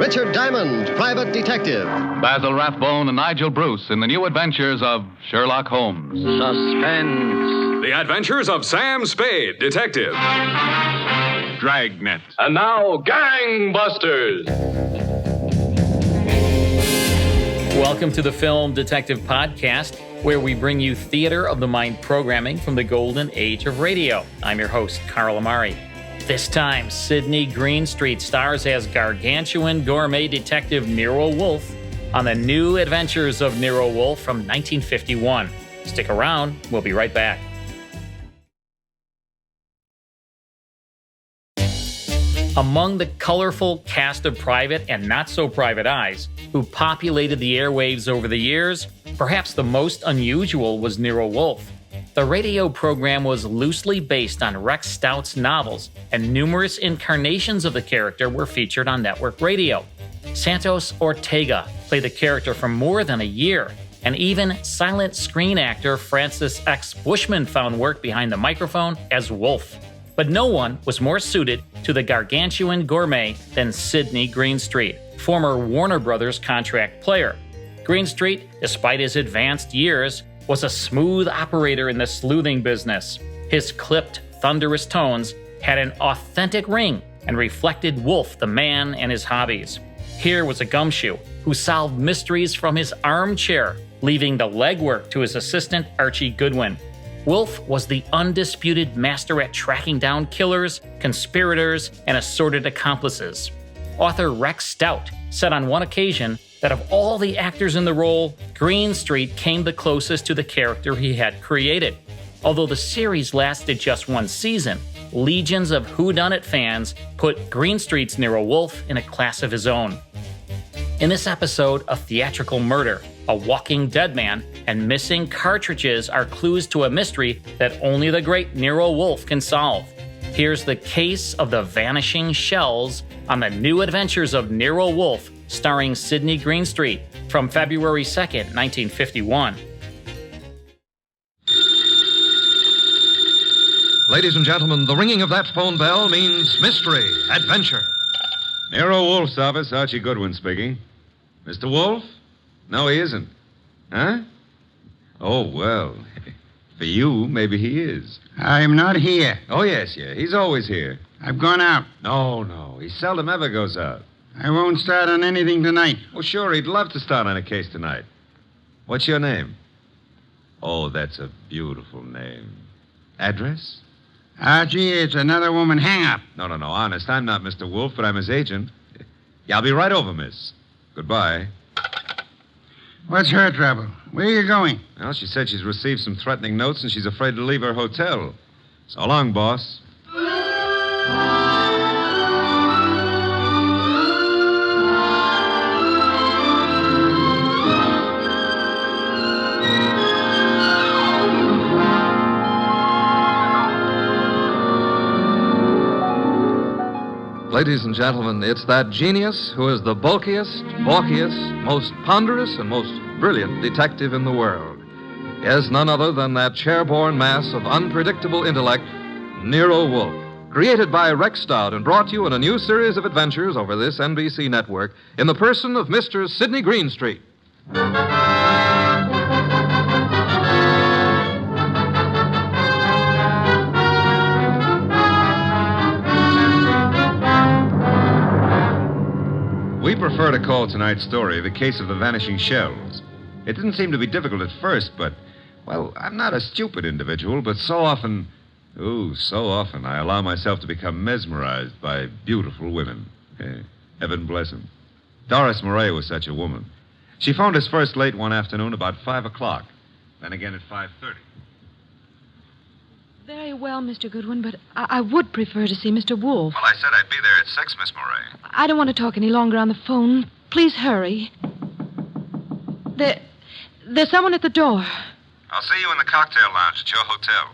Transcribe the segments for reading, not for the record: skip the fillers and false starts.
Richard Diamond, private detective. Basil Rathbone and Nigel Bruce in the new adventures of Sherlock Holmes. Suspense. The Adventures of Sam Spade, detective. Dragnet. And now, Gangbusters. Welcome to the Film Detective Podcast, where we bring you theater of the mind programming from the golden age of radio. I'm your host, Carl Amari. This time, Sydney Greenstreet stars as gargantuan gourmet detective Nero Wolfe on the new Adventures of Nero Wolfe from 1951. Stick around, we'll be right back. Among the colorful cast of private and not-so-private eyes who populated the airwaves over the years, perhaps the most unusual was Nero Wolfe. The radio program was loosely based on Rex Stout's novels, and numerous incarnations of the character were featured on network radio. Santos Ortega played the character for more than a year, and even silent screen actor Francis X. Bushman found work behind the microphone as Wolfe. But no one was more suited to the gargantuan gourmet than Sydney Greenstreet, former Warner Brothers contract player. Greenstreet, despite his advanced years, was a smooth operator in the sleuthing business. His clipped, thunderous tones had an authentic ring and reflected Wolfe, the man, and his hobbies. Here was a gumshoe who solved mysteries from his armchair, leaving the legwork to his assistant Archie Goodwin. Wolfe was the undisputed master at tracking down killers, conspirators, and assorted accomplices. Author Rex Stout said on one occasion that of all the actors in the role, Greenstreet came the closest to the character he had created. Although the series lasted just one season, legions of whodunit fans put Greenstreet's Nero Wolfe in a class of his own. In this episode, a theatrical murder, a walking dead man, and missing cartridges are clues to a mystery that only the great Nero Wolfe can solve. Here's the case of the Vanishing Shells on the new Adventures of Nero Wolfe, starring Sydney Greenstreet, from February 2nd, 1951. Ladies and gentlemen, the ringing of that phone bell means mystery, adventure. Nero Wolfe's office, Archie Goodwin speaking. Mr. Wolfe? No, he isn't. Huh? Oh, well, for you, maybe he is. I'm not here. Oh, yes, yeah. He's always here. I've gone out. No. He seldom ever goes out. I won't start on anything tonight. Oh, sure, he'd love to start on a case tonight. What's your name? Oh, that's a beautiful name. Address? Archie, it's another woman hang-up. No, honest. I'm not Mr. Wolfe, but I'm his agent. Yeah, I'll be right over, miss. Goodbye. What's her trouble? Where are you going? Well, she said she's received some threatening notes and she's afraid to leave her hotel. So long, boss. Ladies and gentlemen, it's that genius who is the bulkiest, balkiest, most ponderous, and most brilliant detective in the world. Yes, none other than that chair-borne mass of unpredictable intellect, Nero Wolfe. Created by Rex Stout and brought to you in a new series of adventures over this NBC network in the person of Mr. Sydney Greenstreet. We prefer to call tonight's story the case of the Vanishing Shells. It didn't seem to be difficult at first, but, well, I'm not a stupid individual, but so often I allow myself to become mesmerized by beautiful women. Heaven bless them. Doris Murray was such a woman. She phoned us first late one afternoon about 5 o'clock, then again at 5:30. Very well, Mr. Goodwin, but I would prefer to see Mr. Wolfe. Well, I said I'd be there at 6, Miss Murray. I don't want to talk any longer on the phone. Please hurry. There's someone at the door. I'll see you in the cocktail lounge at your hotel.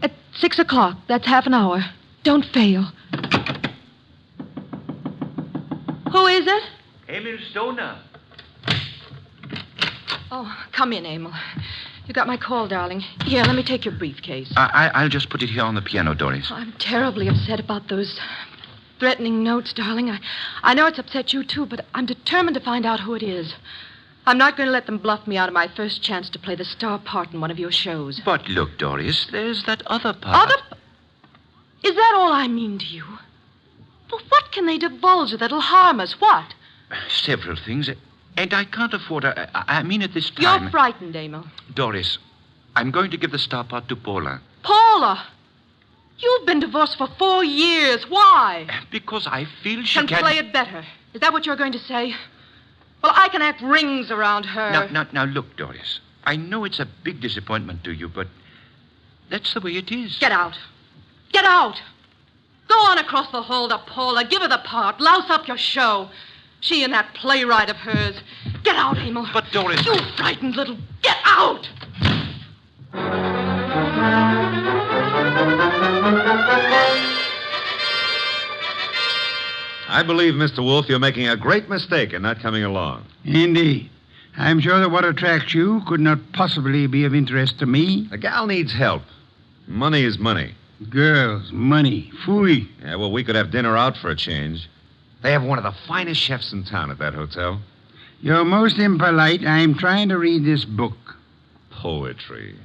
At 6 o'clock. That's half an hour. Don't fail. Who is it? Emil Stoner. Oh, come in, Emil. You got my call, darling. Here, let me take your briefcase. I'll just put it here on the piano, Doris. Oh, I'm terribly upset about those threatening notes, darling. I know it's upset you, too, but I'm determined to find out who it is. I'm not going to let them bluff me out of my first chance to play the star part in one of your shows. But look, Doris, there's that other part. Is that all I mean to you? Well, what can they divulge that'll harm us? What? Several things. And I can't afford... I mean at this time... You're frightened, Emil. Doris, I'm going to give the star part to Paula. Paula! You've been divorced for 4 years. Why? Because I feel she can play it better. Is that what you're going to say? Well, I can act rings around her. Now, look, Doris. I know it's a big disappointment to you, but that's the way it is. Get out. Get out. Go on across the hall to Paula. Give her the part. Louse up your show. She and that playwright of hers. Get out, Emil. But, Doris... You frightened little... Get out! I believe, Mr. Wolfe, you're making a great mistake in not coming along. Indeed. I'm sure that what attracts you could not possibly be of interest to me. The gal needs help. Money is money. Girls, money, phooey. Yeah, well, we could have dinner out for a change. They have one of the finest chefs in town at that hotel. You're most impolite. I'm trying to read this book. Poetry.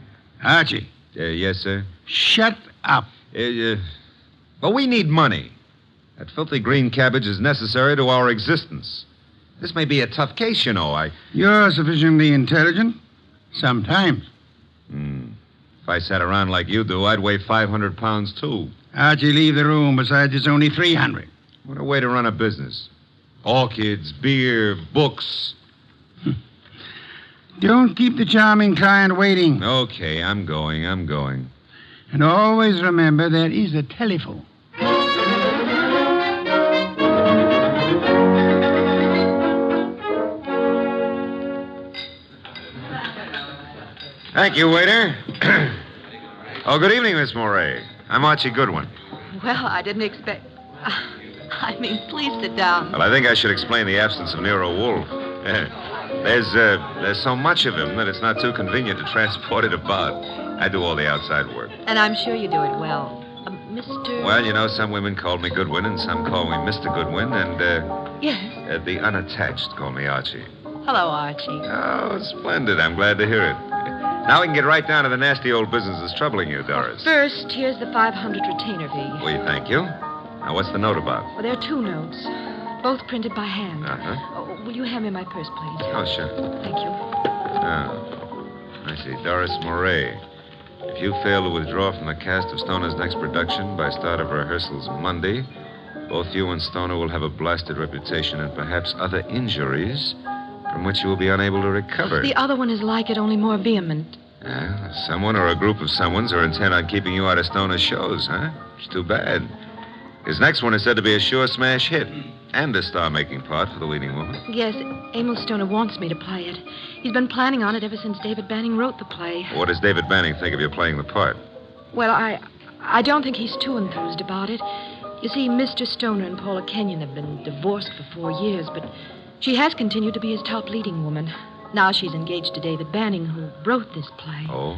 Archie. Yes, sir? Shut up. But we need money. That filthy green cabbage is necessary to our existence. This may be a tough case, you know. You're sufficiently intelligent. Sometimes. If I sat around like you do, I'd weigh 500 pounds, too. Archie, leave the room. Besides, it's only 300. What a way to run a business. Orchids, beer, books. Don't keep the charming client waiting. Okay, I'm going. And always remember there is a telephone. Thank you, waiter. Oh, good evening, Miss Moray. I'm Archie Goodwin. Well, I didn't expect... please sit down. Well, I think I should explain the absence of Nero Wolfe. There's so much of him that it's not too convenient to transport it about. I do all the outside work. And I'm sure you do it well. Mr... Well, you know, some women call me Goodwin and some call me Mr. Goodwin, and, Yes? the unattached call me Archie. Hello, Archie. Oh, splendid. I'm glad to hear it. Now we can get right down to the nasty old business that's troubling you, Doris. First, here's the 500 retainer fee. We thank you. Now, what's the note about? Well, there are 2 notes, both printed by hand. Uh-huh. Will you hand me my purse, please? Oh, sure. Thank you. Oh, I see. Doris Moray. If you fail to withdraw from the cast of Stoner's next production by start of rehearsals Monday, both you and Stoner will have a blasted reputation and perhaps other injuries from which you will be unable to recover. The other one is like it, only more vehement. Someone or a group of someones are intent on keeping you out of Stoner's shows, huh? It's too bad. His next one is said to be a sure smash hit and a star-making part for the leading woman. Yes, Emil Stoner wants me to play it. He's been planning on it ever since David Banning wrote the play. What does David Banning think of you playing the part? Well, I don't think he's too enthused about it. You see, Mr. Stoner and Paula Kenyon have been divorced for 4 years, but she has continued to be his top leading woman. Now she's engaged to David Banning, who wrote this play. Oh?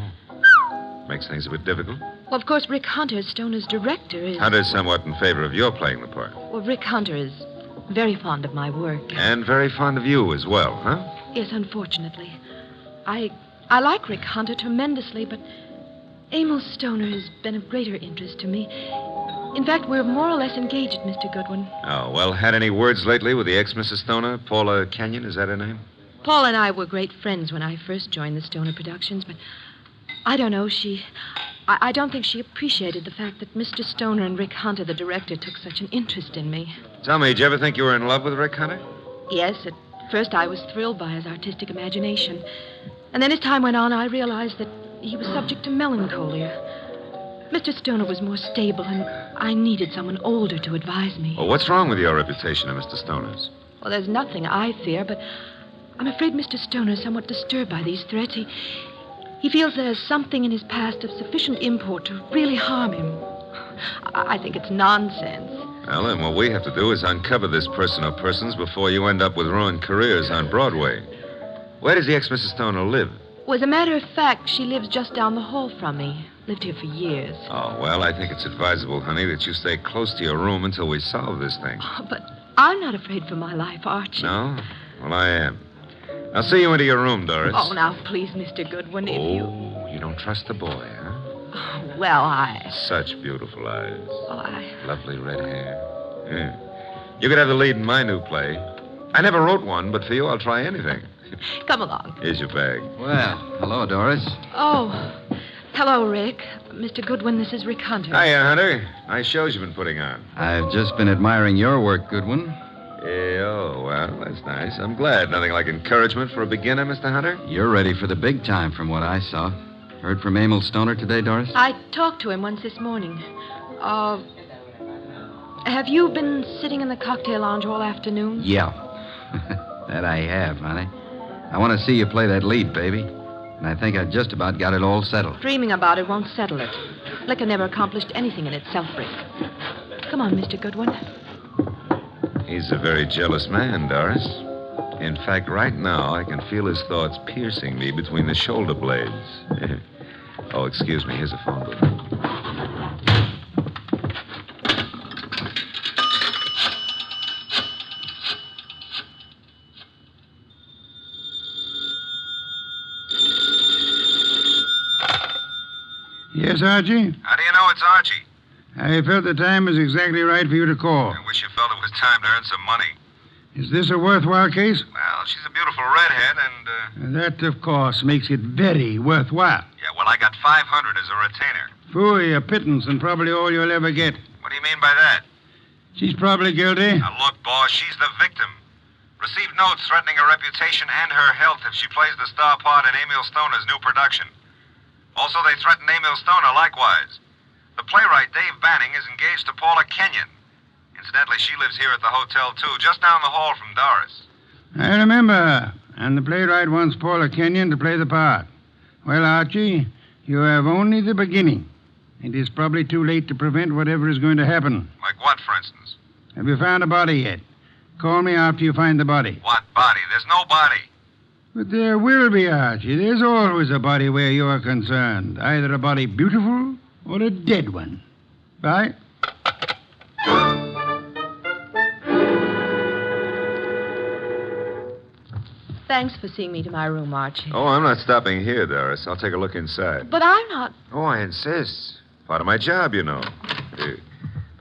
Makes things a bit difficult. Well, of course, Rick Hunter, Stoner's director, is... Hunter's somewhat in favor of your playing the part. Well, Rick Hunter is very fond of my work. And very fond of you as well, huh? Yes, unfortunately. I like Rick Hunter tremendously, but Emil Stoner has been of greater interest to me. In fact, we're more or less engaged, Mr. Goodwin. Oh, well, had any words lately with the ex-Mrs. Stoner? Paula Kenyon, is that her name? Paul and I were great friends when I first joined the Stoner Productions, but I don't know, I don't think she appreciated the fact that Mr. Stoner and Rick Hunter, the director, took such an interest in me. Tell me, did you ever think you were in love with Rick Hunter? Yes, at first I was thrilled by his artistic imagination. And then as time went on, I realized that he was subject to melancholia. Mr. Stoner was more stable, and I needed someone older to advise me. Well, what's wrong with your reputation of Mr. Stoner's? Well, there's nothing I fear, but I'm afraid Mr. Stoner is somewhat disturbed by these threats. He feels there's something in his past of sufficient import to really harm him. I think it's nonsense. Well, then what we have to do is uncover this person or persons before you end up with ruined careers on Broadway. Where does the ex-Mrs. Stoner live? Well, as a matter of fact, she lives just down the hall from me. Lived here for years. Oh, well, I think it's advisable, honey, that you stay close to your room until we solve this thing. Oh, but I'm not afraid for my life, Archie. No? Well, I am. I'll see you into your room, Doris. Oh, now, please, Mr. Goodwin, if you... Oh, you don't trust the boy, huh? Oh, well, Such beautiful eyes. Oh, Lovely red hair. Yeah. You could have the lead in my new play. I never wrote one, but for you, I'll try anything. Come along. Here's your bag. Well, hello, Doris. Oh, hello, Rick. Mr. Goodwin, this is Rick Hunter. Hiya, Hunter. Nice shows you've been putting on. I've just been admiring your work, Goodwin. Yeah, oh, well, that's nice. I'm glad. Nothing like encouragement for a beginner, Mr. Hunter. You're ready for the big time from what I saw. Heard from Emil Stoner today, Doris? I talked to him once this morning. Have you been sitting in the cocktail lounge all afternoon? Yeah. That I have, honey. I want to see you play that lead, baby. And I think I've just about got it all settled. Dreaming about it won't settle it. Liquor never accomplished anything in itself, Rick. Come on, Mr. Goodwin. He's a very jealous man, Doris. In fact, right now, I can feel his thoughts piercing me between the shoulder blades. Oh, excuse me. Here's a phone booth. Yes, Archie? How do you know it's Archie? I felt the time was exactly right for you to call. I wish you felt it was time to earn some money. Is this a worthwhile case? Well, she's a beautiful redhead, and, That, of course, makes it very worthwhile. Yeah, well, I got 500 as a retainer. Phooey, a pittance, and probably all you'll ever get. What do you mean by that? She's probably guilty. Now, look, boss, she's the victim. Received notes threatening her reputation and her health if she plays the star part in Emil Stoner's new production. Also, they threatened Emil Stoner likewise. The playwright, Dave Banning, is engaged to Paula Kenyon. Incidentally, she lives here at the hotel, too, just down the hall from Doris. I remember her. And the playwright wants Paula Kenyon to play the part. Well, Archie, you have only the beginning. It is probably too late to prevent whatever is going to happen. Like what, for instance? Have you found a body yet? Call me after you find the body. What body? There's no body. But there will be, Archie. There's always a body where you are concerned. Either a body beautiful or a dead one. Bye. Thanks for seeing me to my room, Archie. Oh, I'm not stopping here, Doris. I'll take a look inside. But I'm not... Oh, I insist. Part of my job, you know. If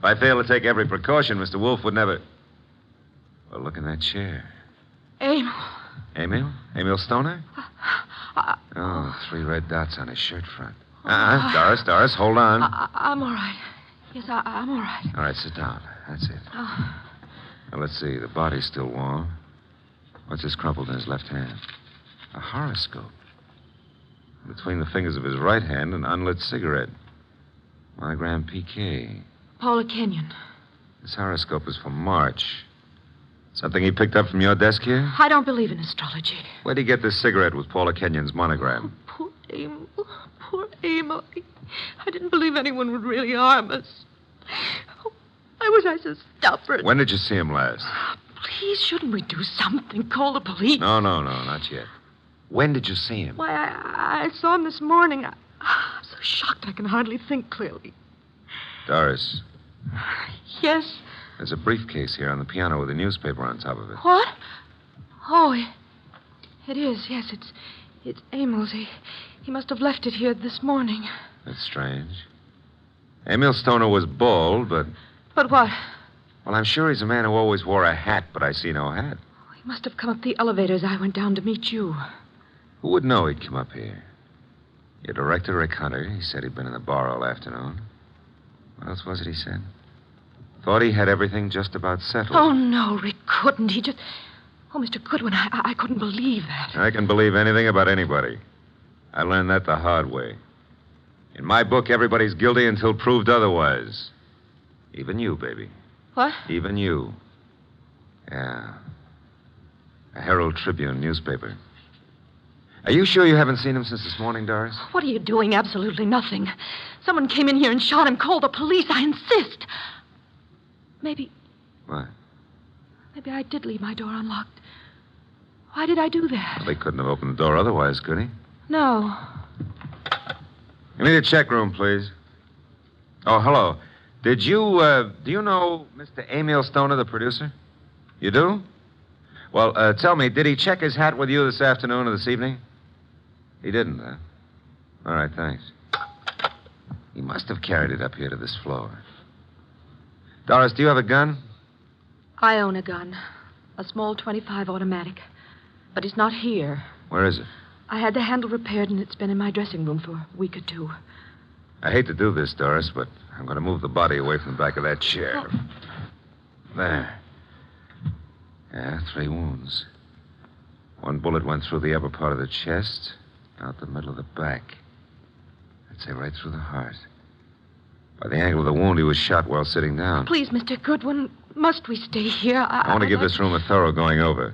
I fail to take every precaution, Mr. Wolfe would never... Well, look in that chair. Emil. Emil? Emil Stoner? Oh, 3 red dots on his shirt front. Doris, hold on. I'm all right. Yes, I'm all right. All right, sit down. That's it. Now, let's see. The body's still warm. What's this crumpled in his left hand? A horoscope. Between the fingers of his right hand, an unlit cigarette. Monogram PK. Paula Kenyon. This horoscope is for March. Something he picked up from your desk here? I don't believe in astrology. Where'd he get this cigarette with Paula Kenyon's monogram? Poor Emil. Poor Emil. I didn't believe anyone would really harm us. Oh, why was I so stubborn? When did you see him last? Please, shouldn't we do something? Call the police? No, not yet. When did you see him? Why, I saw him this morning. I'm so shocked I can hardly think clearly. Doris. Yes? There's a briefcase here on the piano with a newspaper on top of it. What? Oh, it is. Yes, it's Emil's. He must have left it here this morning. That's strange. Emil Stoner was bald, but... But what? Well, I'm sure he's a man who always wore a hat, but I see no hat. He must have come up the elevator as I went down to meet you. Who would know he'd come up here? Your director, Rick Hunter, he said he'd been in the bar all afternoon. What else was it he said? Thought he had everything just about settled. Oh, no, Rick couldn't. He just... Oh, Mr. Goodwin, I couldn't believe that. I can believe anything about anybody. I learned that the hard way. In my book, everybody's guilty until proved otherwise. Even you, baby. What? Even you. Yeah. A Herald Tribune newspaper. Are you sure you haven't seen him since this morning, Doris? What are you doing? Absolutely nothing. Someone came in here and shot him. Call the police. I insist. Maybe... What? Maybe I did leave my door unlocked. Why did I do that? Well, they couldn't have opened the door otherwise, could he? No. I need a check room, please. Oh, hello. Do you know Mr. Emil Stoner, the producer? You do? Well, tell me, did he check his hat with you this afternoon or this evening? He didn't, huh? All right, thanks. He must have carried it up here to this floor. Doris, do you have a gun? I own a gun. A small .25 automatic. But it's not here. Where is it? I had the handle repaired, and it's been in my dressing room for a week or two. I hate to do this, Doris, but I'm going to move the body away from the back of that chair. Oh. There. Yeah, 3 wounds. 1 bullet went through the upper part of the chest, out the middle of the back. I'd say right through the heart. By the angle of the wound, he was shot while sitting down. Please, Mr. Goodwin, must we stay here? I want to give this room a thorough going over.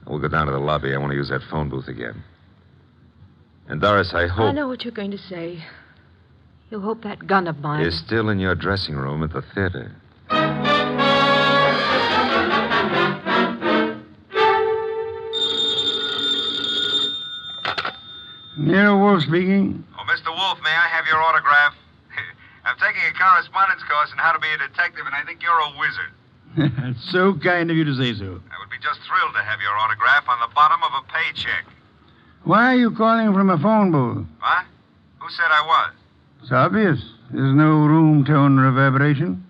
We'll go down to the lobby. I want to use that phone booth again. And, Doris, I hope... I know what you're going to say. You hope that gun of mine... is still in your dressing room at the theater. Nero Wolfe speaking. Oh, Mr. Wolfe, may I have your autograph? I'm taking a correspondence course on how to be a detective, and I think you're a wizard. That's so kind of you to say so. I would be just thrilled to have your autograph on the bottom of a paycheck. Why are you calling from a phone booth? What? Who said I was? It's obvious. There's no room tone reverberation.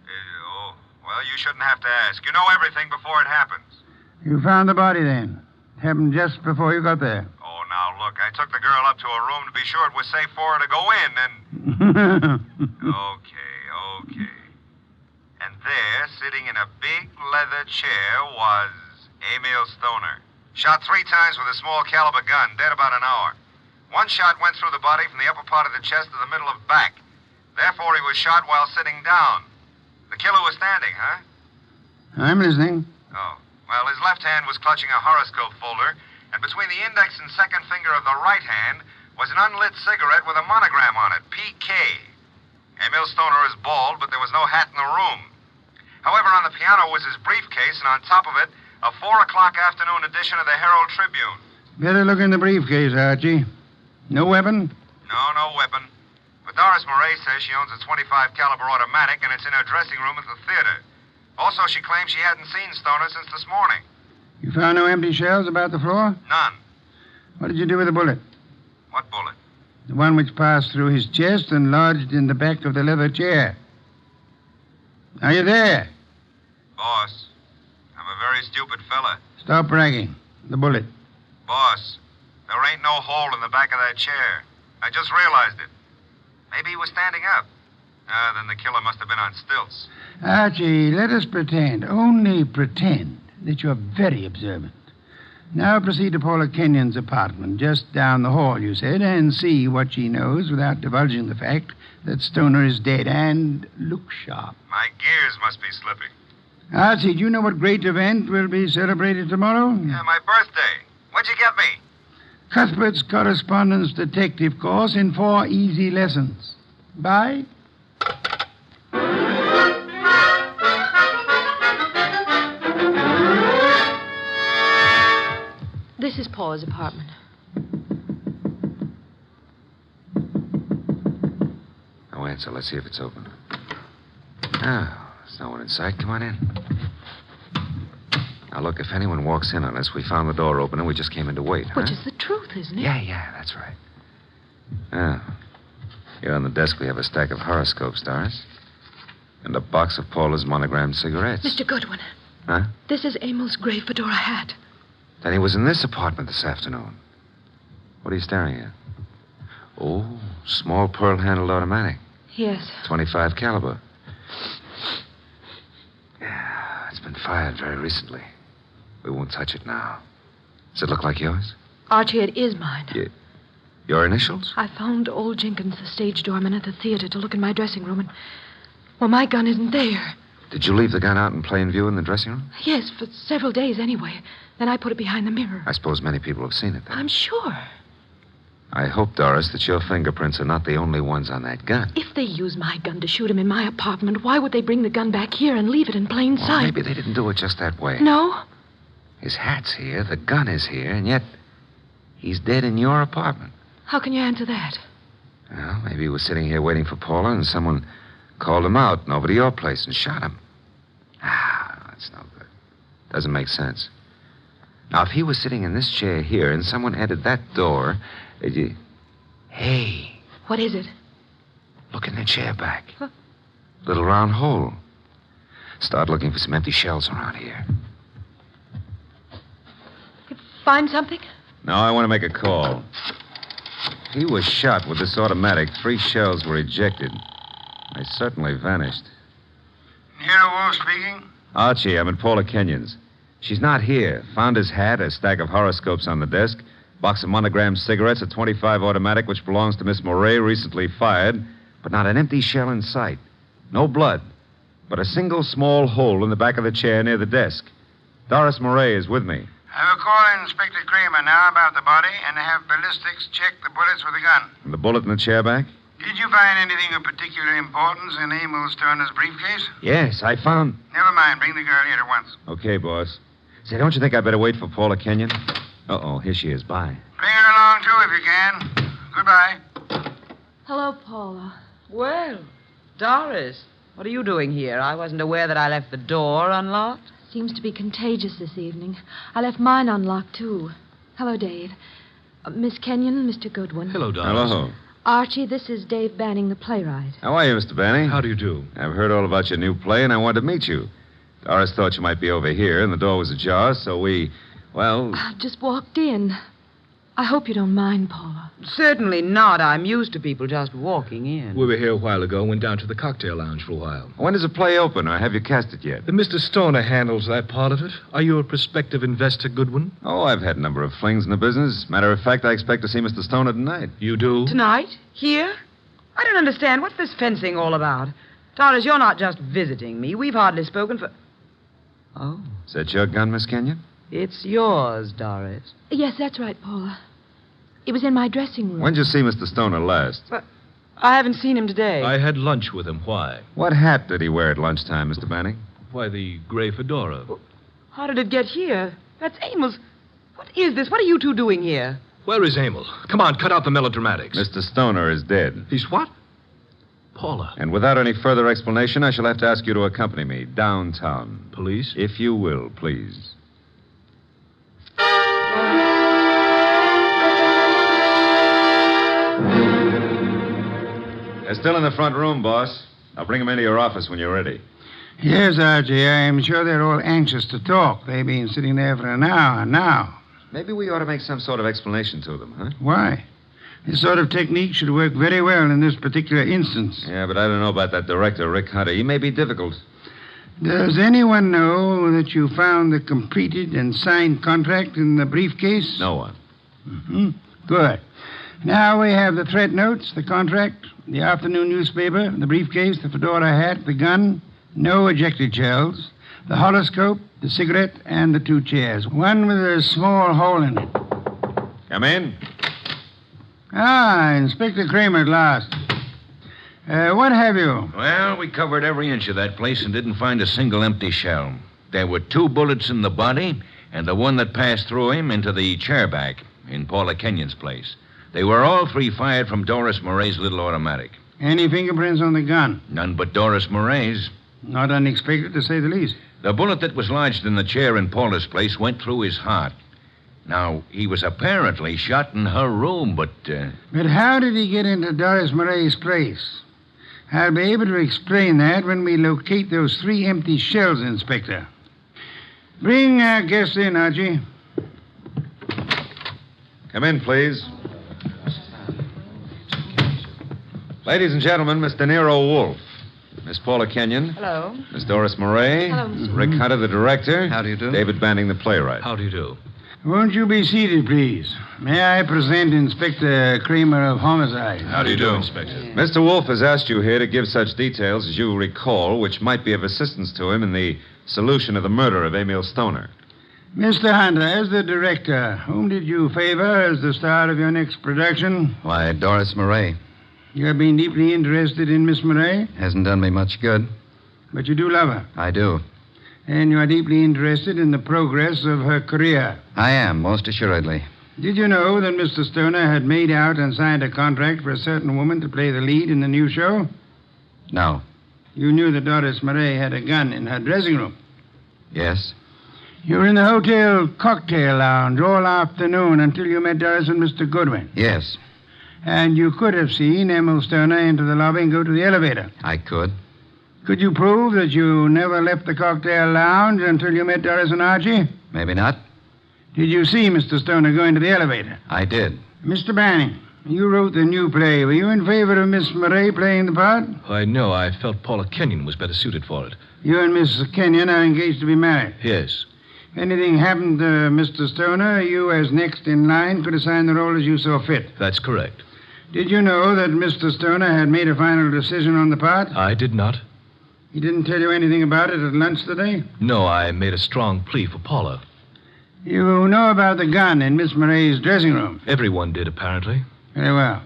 Well, you shouldn't have to ask. You know everything before it happens. You found the body then. It happened just before you got there. Oh, now, look, I took the girl up to a room to be sure it was safe for her to go in, and... Okay. And there, sitting in a big leather chair, was Emil Stoner. Shot 3 times with a small caliber gun, dead about an hour. 1 shot went through the body from the upper part of the chest to the middle of back. Therefore, he was shot while sitting down. The killer was standing, huh? I'm listening. Oh. Well, his left hand was clutching a horoscope folder, and between the index and second finger of the right hand was an unlit cigarette with a monogram on it, PK. Emil Stoner is bald, but there was no hat in the room. However, on the piano was his briefcase, and on top of it, a 4 o'clock afternoon edition of the Herald Tribune. Better look in the briefcase, Archie. No weapon? No weapon. But Doris Murray says she owns a .25 caliber automatic, and it's in her dressing room at the theater. Also, she claims she hadn't seen Stoner since this morning. You found no empty shells about the floor? None. What did you do with the bullet? What bullet? The one which passed through his chest and lodged in the back of the leather chair. Are you there? Boss, I'm a very stupid fella. Stop bragging. The bullet. Boss, there ain't no hole in the back of that chair. I just realized it. Maybe he was standing up. Then the killer must have been on stilts. Archie, let us pretend, only pretend, that you're very observant. Now proceed to Paula Kenyon's apartment, just down the hall, you said, and see what she knows without divulging the fact that Stoner is dead, and look sharp. My gears must be slipping. Archie, do you know what great event will be celebrated tomorrow? Yeah, my birthday. What'd you get me? Cuthbert's correspondence detective course in 4 easy lessons. Bye. This is Paula's apartment. No answer. Let's see if it's open. Oh, there's no one in sight. Come on in. Now, look, if anyone walks in on us, we found the door open and we just came in to wait, huh? Which is the truth, isn't it? Yeah, that's right. Oh. Here on the desk we have a stack of horoscopes, Doris. And a box of Paula's monogrammed cigarettes. Mr. Goodwin. Huh? This is Emil's gray fedora hat. Then he was in this apartment this afternoon. What are you staring at? Oh, small pearl-handled automatic. Yes. .25 caliber. Yeah, it's been fired very recently. We won't touch it now. Does it look like yours? Archie, it is mine. Your initials? I found old Jenkins, the stage doorman at the theater, to look in my dressing room, and... well, my gun isn't there. Did you leave the gun out in plain view in the dressing room? Yes, for several days anyway. Then I put it behind the mirror. I suppose many people have seen it then. I'm sure. I hope, Doris, that your fingerprints are not the only ones on that gun. If they use my gun to shoot him in my apartment, why would they bring the gun back here and leave it in plain sight? Maybe they didn't do it just that way. No? His hat's here, the gun is here, and yet he's dead in your apartment. How can you answer that? Well, maybe he was sitting here waiting for Paula and someone called him out and over to your place and shot him. That's no good. Doesn't make sense. Now, if he was sitting in this chair here and someone entered that door, Hey. What is it? Look in the chair back. Huh? Little round hole. Start looking for some empty shells around here. You find something? No, I want to make a call. If he was shot with this automatic, 3 shells were ejected. They certainly vanished. Nero Wolfe speaking. Archie, I'm at Paula Kenyon's. She's not here. Found his hat, a stack of horoscopes on the desk, box of monogrammed cigarettes, a .25 automatic which belongs to Miss Moray, recently fired, but not an empty shell in sight. No blood, but a single small hole in the back of the chair near the desk. Doris Moray is with me. I will call Inspector Kramer now about the body and have ballistics check the bullets with the gun. And the bullet in the chair back? Did you find anything of particular importance in Emil Stoner's briefcase? Yes, I found... Never mind. Bring the girl here at once. Okay, boss. Say, don't you think I'd better wait for Paula Kenyon? Uh-oh, here she is. Bye. Bring her along, too, if you can. Goodbye. Hello, Paula. Well, Doris, what are you doing here? I wasn't aware that I left the door unlocked. Seems to be contagious this evening. I left mine unlocked, too. Hello, Dave. Miss Kenyon, Mr. Goodwin. Hello, Doris. Hello. Archie, this is Dave Banning, the playwright. How are you, Mr. Banning? How do you do? I've heard all about your new play, and I wanted to meet you. Doris thought you might be over here, and the door was ajar, so we, well... I just walked in. I hope you don't mind, Paula. Certainly not. I'm used to people just walking in. We were here a while ago, went down to the cocktail lounge for a while. When does the play open, or have you cast it yet? Mr. Stoner handles that part of it. Are you a prospective investor, Goodwin? Oh, I've had a number of flings in the business. Matter of fact, I expect to see Mr. Stoner tonight. You do? Tonight? Here? I don't understand. What's this fencing all about? Doris, you're not just visiting me. We've hardly spoken for... Oh. Is that your gun, Miss Kenyon? It's yours, Doris. Yes, that's right, Paula. It was in my dressing room. When did you see Mr. Stoner last? But I haven't seen him today. I had lunch with him. Why? What hat did he wear at lunchtime, Mr. Banning? Why, the gray fedora. How did it get here? That's Emil's. What is this? What are you two doing here? Where is Emil? Come on, cut out the melodramatics. Mr. Stoner is dead. He's what? Paula. And without any further explanation, I shall have to ask you to accompany me downtown. Police? If you will, please. They're still in the front room, boss. I'll bring them into your office when you're ready. Yes, Archie. I'm sure they're all anxious to talk. They've been sitting there for an hour now. Maybe we ought to make some sort of explanation to them, huh? Why? This sort of technique should work very well in this particular instance. Yeah, but I don't know about that director, Rick Hunter. He may be difficult. Does anyone know that you found the completed and signed contract in the briefcase? No one. Mm-hmm. Good. Now we have the threat notes, the contract, the afternoon newspaper, the briefcase, the fedora hat, the gun, no ejected shells, the horoscope, the cigarette, and the 2 chairs. One with a small hole in it. Come in. Ah, Inspector Kramer at last. What have you? Well, we covered every inch of that place and didn't find a single empty shell. There were 2 bullets in the body and the one that passed through him into the chair back in Paula Kenyon's place. They were all 3 fired from Doris Moray's little automatic. Any fingerprints on the gun? None but Doris Moray's. Not unexpected, to say the least. The bullet that was lodged in the chair in Paula's place went through his heart. Now, he was apparently shot in her room, but... But how did he get into Doris Moray's place? I'll be able to explain that when we locate those 3 empty shells, Inspector. Bring our guest in, Archie. Come in, please. Ladies and gentlemen, Mr. Nero Wolfe. Miss Paula Kenyon. Hello. Miss Doris Moray. Hello, Mr. Rick Hunter, the director. How do you do? David Banning, the playwright. How do you do? Won't you be seated, please? May I present Inspector Kramer of Homicide? How do you do, Inspector? Mr. Wolfe has asked you here to give such details as you recall, which might be of assistance to him in the solution of the murder of Emil Stoner. Mr. Hunter, as the director, whom did you favor as the star of your next production? Why, Doris Moray. You have been deeply interested in Miss Moray, Hasn't done me much good. but you do love her. I do. And you are deeply interested in the progress of her career. I am, most assuredly. Did you know that Mr. Stoner had made out and signed a contract for a certain woman to play the lead in the new show? No. You knew that Doris Murray had a gun in her dressing room? Yes. You were in the hotel cocktail lounge all afternoon until you met Doris and Mr. Goodwin? Yes. And you could have seen Emil Stoner enter the lobby and go to the elevator? I could. Could you prove that you never left the cocktail lounge until you met Doris and Archie? Maybe not. Did you see Mr. Stoner go into the elevator? I did. Mr. Banning, you wrote the new play. Were you in favor of Miss Murray playing the part? I know. I felt Paula Kenyon was better suited for it. You and Miss Kenyon are engaged to be married. Yes. If anything happened to Mr. Stoner, you, as next in line, could assign the role as you saw fit. That's correct. Did you know that Mr. Stoner had made a final decision on the part? I did not. He didn't tell you anything about it at lunch today? No, I made a strong plea for Paula. You know about the gun in Miss Murray's dressing room? Everyone did, apparently. Very well.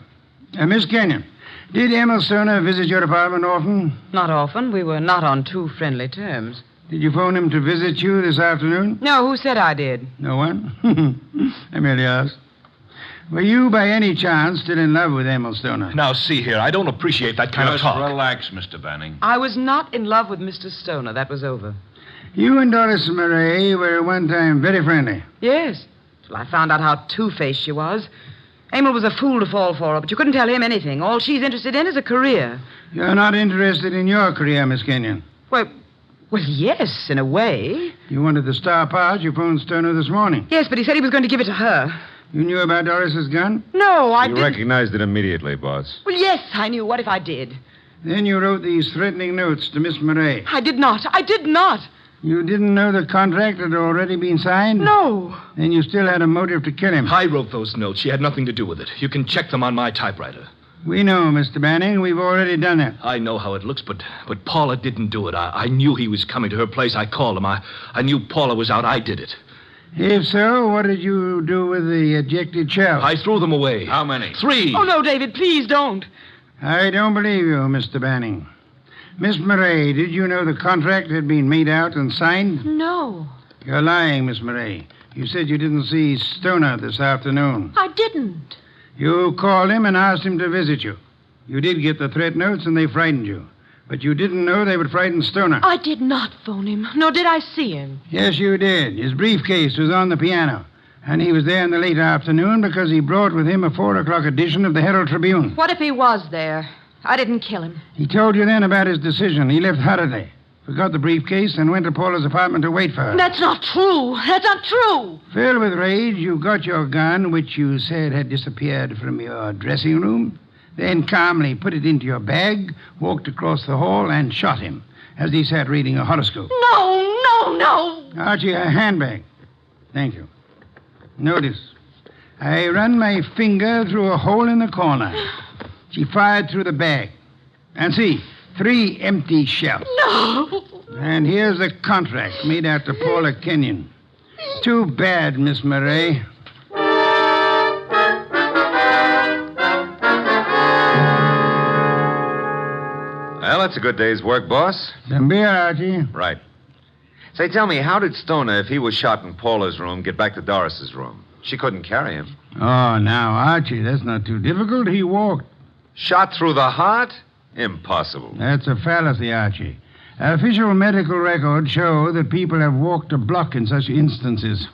Miss Kenyon, did Emil Stoner visit your apartment often? Not often. We were not on too friendly terms. Did you phone him to visit you this afternoon? No, who said I did? No one? I merely asked. Were you, by any chance, still in love with Emil Stoner? Now, see here, I don't appreciate that kind of Just talk. relax, Mr. Banning. I was not in love with Mr. Stoner. That was over. You and Doris Murray were at one time very friendly. Yes. Till I found out how two-faced she was. Emil was a fool to fall for her, but you couldn't tell him anything. All she's interested in is a career. You're not interested in your career, Miss Kenyon. Well, yes, in a way. You wanted the star part. You phoned Stoner this morning. Yes, but he said he was going to give it to her. You knew about Doris's gun? No, I You didn't. recognized it immediately, boss. Well, yes, I knew. What if I did? Then you wrote these threatening notes to Miss Murray. I did not. I did not. You didn't know the contract had already been signed? No. Then you still had a motive to kill him. I wrote those notes. She had nothing to do with it. You can check them on my typewriter. We know, Mr. Banning. We've already done it. I know how it looks, but Paula didn't do it. I knew he was coming to her place. I called him. I knew Paula was out. I did it. If so, what did you do with the ejected shells? I threw them away. How many? 3. Oh, no, David, please don't. I don't believe you, Mr. Banning. Miss Murray, did you know the contract had been made out and signed? No, You're lying, Miss Murray. You said you didn't see Stoner this afternoon. I didn't. You called him and asked him to visit you. You did get the threat notes, and they frightened you. But you didn't know they would frighten Stoner. I did not phone him, nor did I see him. Yes, you did. His briefcase was on the piano. And he was there in the late afternoon because he brought with him a 4 o'clock edition of the Herald Tribune. What if he was there? I didn't kill him. He told you then about his decision. He left hurriedly, forgot the briefcase, and went to Paula's apartment to wait for her. That's not true. That's not true. Filled with rage, you got your gun, which you said had disappeared from your dressing room, then calmly put it into your bag, walked across the hall, and shot him as he sat reading a horoscope. No. Archie, a handbag. Thank you. Notice, I run my finger through a hole in the corner. She fired through the bag. And see, 3 empty shells. No. And here's the contract made out to Paula Kenyon. Too bad, Miss Murray. Well, that's a good day's work, boss. Some beer, Archie. Right. Say, tell me, how did Stoner, if he was shot in Paula's room, get back to Doris's room? She couldn't carry him. Oh, now, Archie, that's not too difficult. He walked. Shot through the heart? Impossible. That's a fallacy, Archie. Official medical records show that people have walked a block in such instances.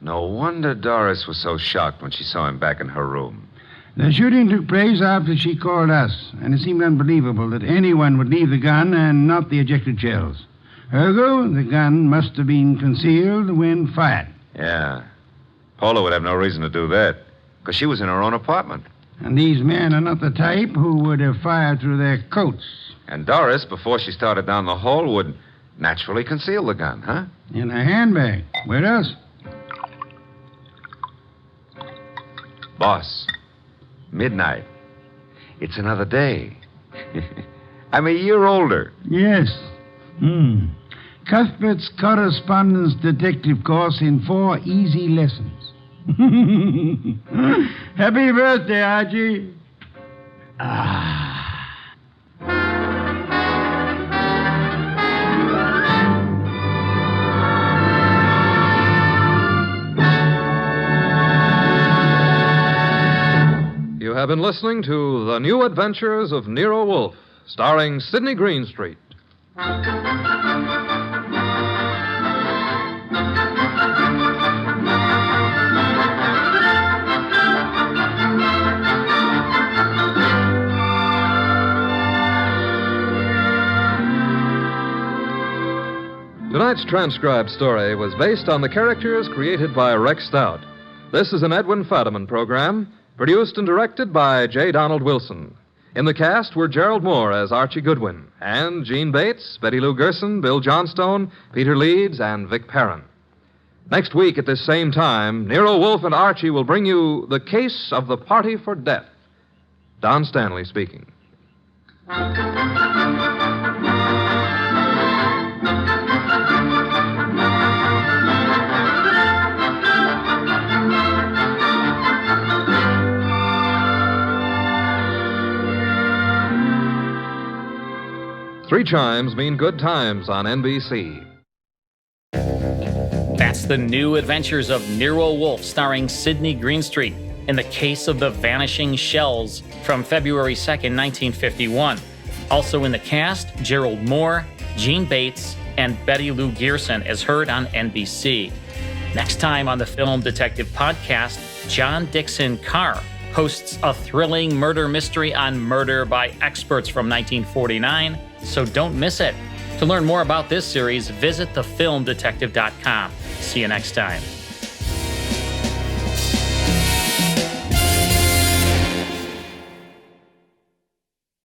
No wonder Doris was so shocked when she saw him back in her room. The shooting took place after she called us, and it seemed unbelievable that anyone would leave the gun and not the ejected shells. Ergo, the gun must have been concealed when fired. Yeah. Paula would have no reason to do that, because she was in her own apartment. And these men are not the type who would have fired through their coats. And Doris, before she started down the hall, would naturally conceal the gun, huh? In a handbag. Where else? Boss, midnight. It's another day. I'm a year older. Yes. Cuthbert's correspondence detective course in 4 easy lessons. Happy birthday, Archie. have been listening to The New Adventures of Nero Wolfe, starring Sydney Greenstreet. Tonight's transcribed story was based on the characters created by Rex Stout. This is an Edwin Fadiman program, produced and directed by J. Donald Wilson. In the cast were Gerald Moore as Archie Goodwin, and Gene Bates, Betty Lou Gerson, Bill Johnstone, Peter Leeds, and Vic Perrin. Next week at this same time, Nero Wolfe and Archie will bring you The Case of the Party for Death. Don Stanley speaking. Three chimes mean good times on NBC. That's The New Adventures of Nero Wolfe, starring Sydney Greenstreet, in the case of the Vanishing Shells from February 2nd, 1951. Also in the cast, Gerald Moore, Gene Bates, and Betty Lou Gerson, as heard on NBC. Next time on the Film Detective Podcast, John Dickson Carr hosts a thrilling murder mystery on Murder by Experts from 1949, so don't miss it. To learn more about this series, visit thefilmdetective.com. See you next time.